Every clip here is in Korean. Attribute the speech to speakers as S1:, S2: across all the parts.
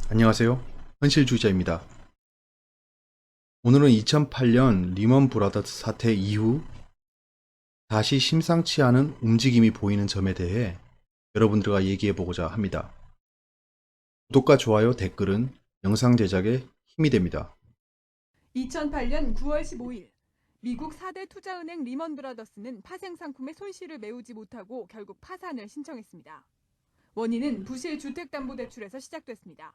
S1: 안녕하세요. 현실주의자입니다. 오늘은 2008년 리먼 브라더스 사태 이후 다시 심상치 않은 움직임이 보이는 점에 대해 여러분들과 얘기해 보고자 합니다. 구독과 좋아요, 댓글은 영상 제작에 힘이 됩니다.
S2: 2008년 9월 15일 미국 4대 투자은행 리먼 브라더스는 파생 상품의 손실을 메우지 못하고 결국 파산을 신청했습니다. 원인은 부실 주택담보대출에서 시작됐습니다.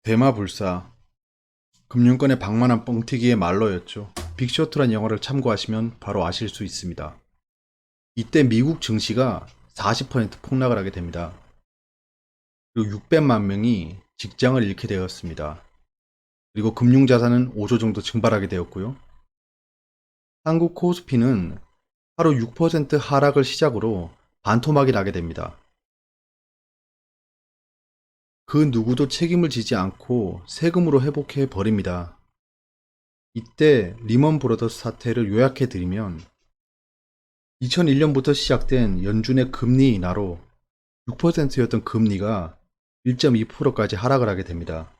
S1: 대마불사, 금융권의 방만한 뻥튀기의 말로였죠. 빅쇼트란 영화를 참고하시면 바로 아실 수 있습니다. 이때 미국 증시가 40% 폭락을 하게 됩니다. 그리고 600만 명이 직장을 잃게 되었습니다. 그리고 금융자산은 5조 정도 증발하게 되었고요. 한국 코스피는 하루 6% 하락을 시작으로 반토막이 나게 됩니다. 그 누구도 책임을 지지 않고 세금으로 회복해 버립니다. 이때 리먼 브라더스 사태를 요약해 드리면 2001년부터 시작된 연준의 금리 인하로 6%였던 금리가 1.2%까지 하락을 하게 됩니다.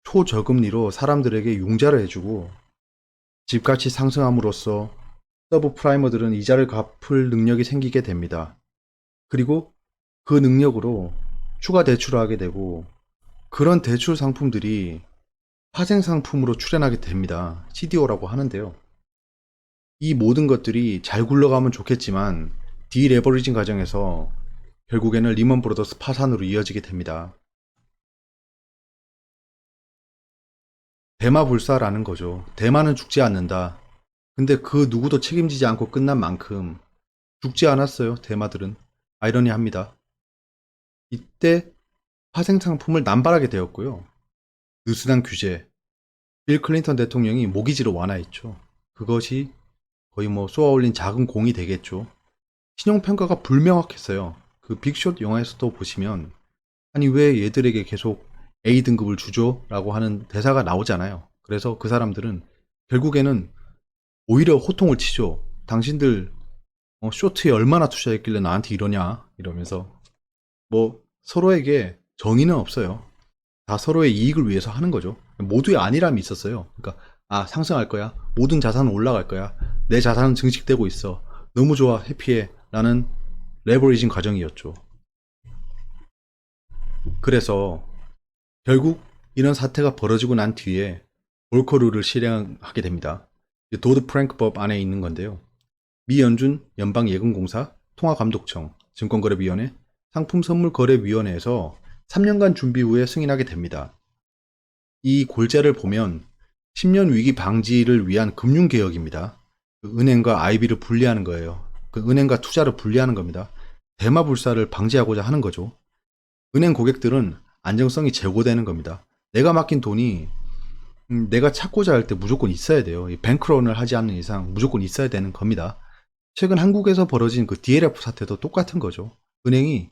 S1: 초저금리로 사람들에게 융자를 해주고 집값이 상승함으로써 서브프라이머들은 이자를 갚을 능력이 생기게 됩니다. 그리고 그 능력으로 추가 대출을 하게 되고 그런 대출 상품들이 파생 상품으로 출현하게 됩니다. CDO라고 하는데요. 이 모든 것들이 잘 굴러가면 좋겠지만 디레버리징 과정에서 결국에는 리먼 브라더스 파산으로 이어지게 됩니다. 대마불사라는 거죠. 대마는 죽지 않는다. 근데 그 누구도 책임지지 않고 끝난 만큼 죽지 않았어요. 대마들은. 아이러니합니다. 이때 파생 상품을 남발하게 되었고요. 느슨한 규제. 빌 클린턴 대통령이 모기지를 완화했죠. 그것이 거의 쏘아올린 작은 공이 되겠죠. 신용평가가 불명확했어요. 그 빅숏 영화에서도 보시면 아니 왜 얘들에게 계속 A등급을 주죠? 라고 하는 대사가 나오잖아요. 그래서 그 사람들은 결국에는 오히려 호통을 치죠. 당신들 쇼트에 얼마나 투자했길래 나한테 이러냐 이러면서 서로에게 정의는 없어요. 다 서로의 이익을 위해서 하는 거죠. 모두의 안일함이 있었어요. 그러니까 상승할 거야. 모든 자산은 올라갈 거야. 내 자산은 증식되고 있어. 너무 좋아. 해피해. 라는 레버리징 과정이었죠. 그래서 결국 이런 사태가 벌어지고 난 뒤에 볼커 룰을 실행하게 됩니다. 도드 프랭크법 안에 있는 건데요. 미 연준 연방예금공사, 통화감독청, 증권거래위원회, 상품선물거래위원회에서 3년간 준비 후에 승인하게 됩니다. 이 골자를 보면 10년 위기 방지를 위한 금융개혁입니다. 은행과 IB를 분리하는 거예요. 은행과 투자를 분리하는 겁니다. 대마불사를 방지하고자 하는 거죠. 은행 고객들은 안정성이 제고되는 겁니다. 내가 맡긴 돈이 내가 찾고자 할 때 무조건 있어야 돼요. 뱅크런을 하지 않는 이상 무조건 있어야 되는 겁니다. 최근 한국에서 벌어진 그 DLF 사태도 똑같은 거죠. 은행이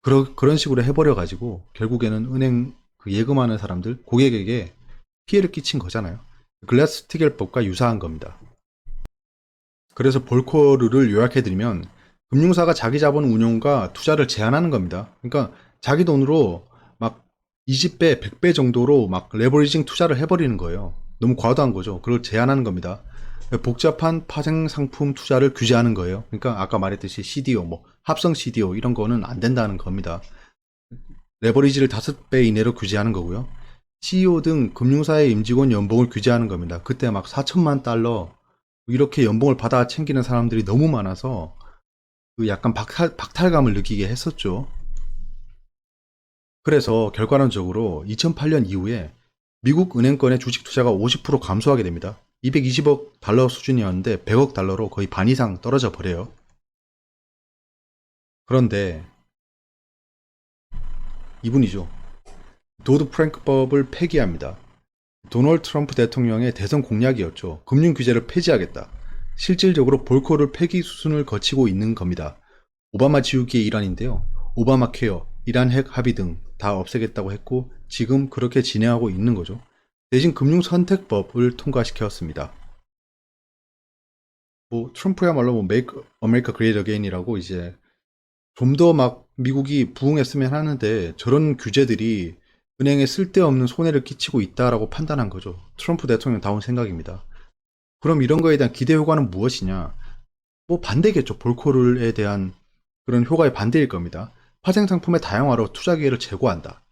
S1: 그런 식으로 해버려가지고 결국에는 은행 그 예금하는 사람들, 고객에게 피해를 끼친 거잖아요. 글라스-스티겔법과 유사한 겁니다. 그래서 볼커르를 요약해드리면 금융사가 자기 자본 운용과 투자를 제한하는 겁니다. 그러니까 자기 돈으로 막 20배, 100배 정도로 막 레버리징 투자를 해버리는 거예요. 너무 과도한 거죠. 그걸 제한하는 겁니다. 복잡한 파생 상품 투자를 규제하는 거예요. 그러니까 아까 말했듯이 CDO, 합성 CDO 이런 거는 안 된다는 겁니다. 레버리지를 5배 이내로 규제하는 거고요. CEO 등 금융사의 임직원 연봉을 규제하는 겁니다. 그때 막 4천만 달러 이렇게 연봉을 받아 챙기는 사람들이 너무 많아서 그 약간 박탈감을 느끼게 했었죠. 그래서 결과론적으로 2008년 이후에 미국 은행권의 주식 투자가 50% 감소하게 됩니다. 220억 달러 수준이었는데 100억 달러로 거의 반 이상 떨어져 버려요. 그런데 이분이죠. 도드 프랭크법을 폐기합니다. 도널드 트럼프 대통령의 대선 공약이었죠. 금융 규제를 폐지하겠다. 실질적으로 볼커를 폐기 수순을 거치고 있는 겁니다. 오바마 지우기의 일환인데요. 오바마 케어, 이란 핵 합의 등 다 없애겠다고 했고 지금 그렇게 진행하고 있는 거죠. 대신 금융선택법을 통과시켰습니다. 트럼프야말로 Make America Great Again이라고 이제 좀 더 막 미국이 부흥했으면 하는데 저런 규제들이 은행에 쓸데없는 손해를 끼치고 있다라고 판단한 거죠. 트럼프 대통령다운 생각입니다. 그럼 이런 거에 대한 기대 효과는 무엇이냐? 뭐 반대겠죠. 볼코르에 대한 그런 효과의 반대일 겁니다. 파생 상품의 다양화로 투자 기회를 제고한다.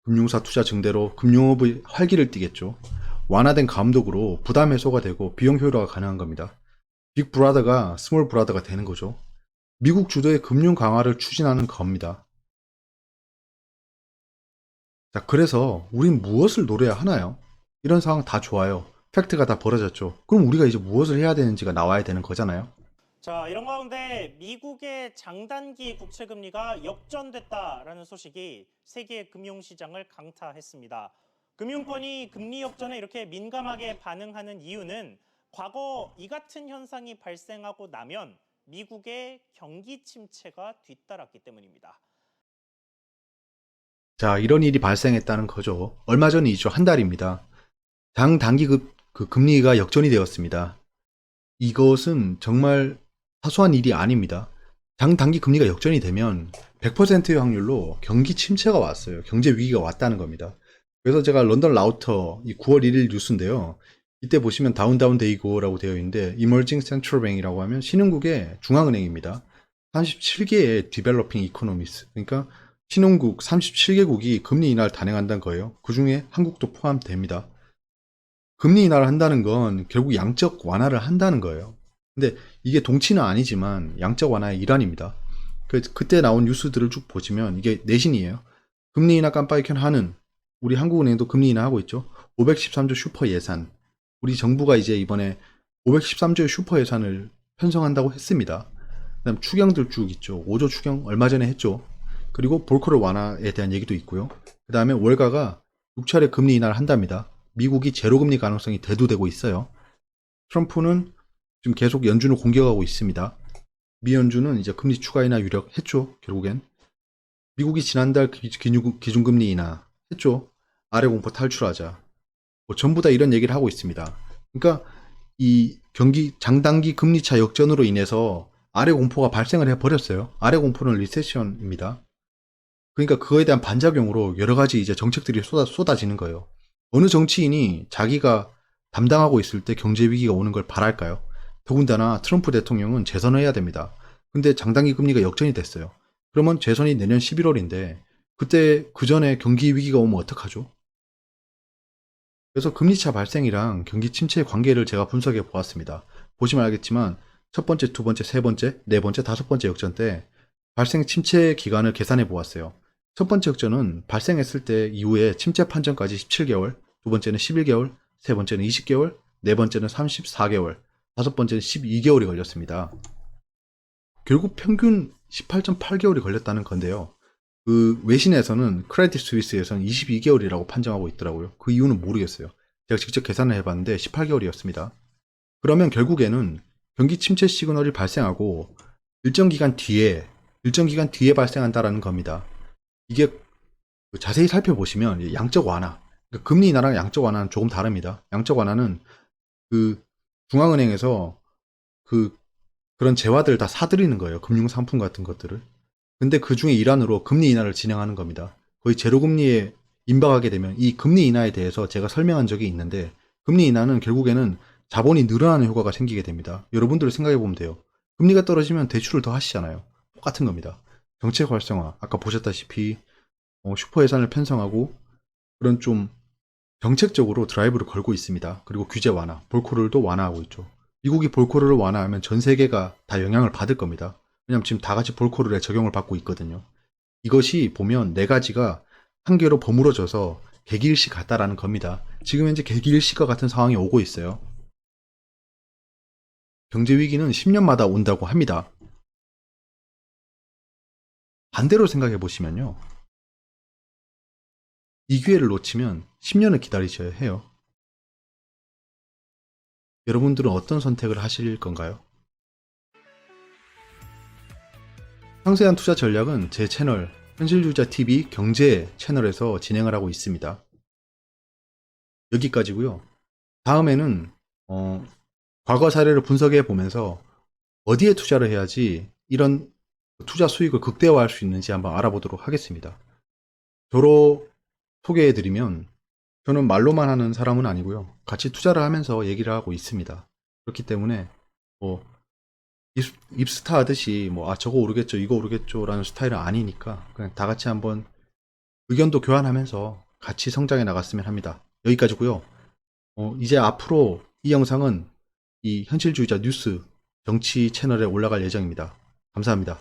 S1: 금융사 투자 증대로 금융업의 활기를 띠겠죠. 완화된 감독으로 부담 해소가 되고 비용 효율화가 가능한 겁니다. 빅 브라더가 스몰 브라더가 되는 거죠. 미국 주도의 금융 강화를 추진하는 겁니다. 자, 그래서 우린 무엇을 노려야 하나요? 이런 상황 다 좋아요. 팩트가 다 벌어졌죠. 그럼 우리가 이제 무엇을 해야 되는지가 나와야 되는 거잖아요.
S3: 자, 이런 가운데 미국의 장단기 국채 금리가 역전됐다라는 소식이 세계 금융시장을 강타했습니다. 금융권이 금리 역전에 이렇게 민감하게 반응하는 이유는 과거 이 같은 현상이 발생하고 나면 미국의 경기 침체가 뒤따랐기 때문입니다.
S1: 자, 이런 일이 발생했다는 거죠. 얼마 전이죠. 한 달입니다. 장단기 그 금리가 역전이 되었습니다. 이것은 정말 사소한 일이 아닙니다. 장단기 금리가 역전이 되면 100%의 확률로 경기 침체가 왔어요. 경제 위기가 왔다는 겁니다. 그래서 제가 런던 라우터 이 9월 1일 뉴스인데요. 이때 보시면 다운데이고라고 되어 있는데 Emerging Central Bank이라고 하면 신흥국의 중앙은행입니다. 37개의 디벨로핑 이코노미스, 그러니까 신흥국 37개국이 금리 인하를 단행한다는 거예요. 그 중에 한국도 포함됩니다. 금리 인하를 한다는 건 결국 양적 완화를 한다는 거예요. 근데 이게 동치는 아니지만 양적 완화의 일환입니다. 그때 나온 뉴스들을 쭉 보시면 이게 내신이에요. 금리 인하 깜빡이 하는 우리 한국은행도 금리 인하 하고 있죠. 513조 슈퍼 예산. 우리 정부가 이제 이번에 513조의 슈퍼 예산을 편성한다고 했습니다. 그다음 추경들 쭉 있죠. 5조 추경 얼마 전에 했죠. 그리고 볼커를 완화에 대한 얘기도 있고요. 그 다음에 월가가 6차례 금리 인하를 한답니다. 미국이 제로금리 가능성이 대두되고 있어요. 트럼프는 지금 계속 연준을 공격하고 있습니다. 미 연준은 이제 금리 추가 인하 유력했죠. 결국엔 미국이 지난달 기준금리 인하 했죠. 아래 공포 탈출하자. 뭐 전부 다 이런 얘기를 하고 있습니다. 그러니까 이 경기 장단기 금리차 역전으로 인해서 아래 공포가 발생을 해버렸어요. 아래 공포는 리세션입니다. 그러니까 그거에 대한 반작용으로 여러 가지 이제 정책들이 쏟아지는 거예요. 어느 정치인이 자기가 담당하고 있을 때 경제 위기가 오는 걸 바랄까요? 더군다나 트럼프 대통령은 재선을 해야 됩니다. 근데 장단기 금리가 역전이 됐어요. 그러면 재선이 내년 11월인데 그때 그 전에 경기 위기가 오면 어떡하죠? 그래서 금리차 발생이랑 경기 침체의 관계를 제가 분석해 보았습니다. 보시면 알겠지만 첫 번째, 두 번째, 세 번째, 네 번째, 다섯 번째 역전 때 발생 침체 기간을 계산해 보았어요. 첫 번째 역전은 발생했을 때 이후에 침체 판정까지 17개월, 두 번째는 11개월, 세 번째는 20개월, 네 번째는 34개월, 다섯 번째는 12개월이 걸렸습니다. 결국 평균 18.8개월이 걸렸다는 건데요. 그 외신에서는 크레딧 스위스에서는 22개월이라고 판정하고 있더라고요. 그 이유는 모르겠어요. 제가 직접 계산을 해봤는데 18개월이었습니다. 그러면 결국에는 경기 침체 시그널이 발생하고 일정 기간 뒤에 발생한다라는 겁니다. 이게 자세히 살펴보시면 양적 완화, 그러니까 금리 인하랑 양적 완화는 조금 다릅니다. 양적 완화는 그 중앙은행에서 그런 재화들 다 사들이는 거예요. 금융 상품 같은 것들을. 근데 그 중에 일환으로 금리 인하를 진행하는 겁니다. 거의 제로금리에 임박하게 되면 이 금리 인하에 대해서 제가 설명한 적이 있는데 금리 인하는 결국에는 자본이 늘어나는 효과가 생기게 됩니다. 여러분들 생각해 보면 돼요. 금리가 떨어지면 대출을 더 하시잖아요. 똑같은 겁니다. 정책 활성화, 아까 보셨다시피 슈퍼 예산을 편성하고 그런 좀 정책적으로 드라이브를 걸고 있습니다. 그리고 규제 완화, 볼코르도 완화하고 있죠. 미국이 볼코르를 완화하면 전 세계가 다 영향을 받을 겁니다. 왜냐면 지금 다 같이 볼코르에 적용을 받고 있거든요. 이것이 보면 네 가지가 한 개로 버무려져서 개기일시 같다라는 겁니다. 지금 현재 개기일시과 같은 상황이 오고 있어요. 경제 위기는 10년마다 온다고 합니다. 반대로 생각해 보시면요. 이 기회를 놓치면 10년을 기다리셔야 해요. 여러분들은 어떤 선택을 하실 건가요? 상세한 투자 전략은 제 채널 현실주의자TV 경제 채널에서 진행을 하고 있습니다. 여기까지고요. 다음에는 과거 사례를 분석해 보면서 어디에 투자를 해야지 이런 투자 수익을 극대화할 수 있는지 한번 알아보도록 하겠습니다. 저로 소개해드리면 저는 말로만 하는 사람은 아니고요. 같이 투자를 하면서 얘기를 하고 있습니다. 그렇기 때문에 뭐 입스타 하듯이 뭐 저거 오르겠죠, 이거 오르겠죠 라는 스타일은 아니니까 그냥 다 같이 한번 의견도 교환하면서 같이 성장해 나갔으면 합니다. 여기까지고요. 이제 앞으로 이 영상은 이 현실주의자 뉴스 정치 채널에 올라갈 예정입니다. 감사합니다.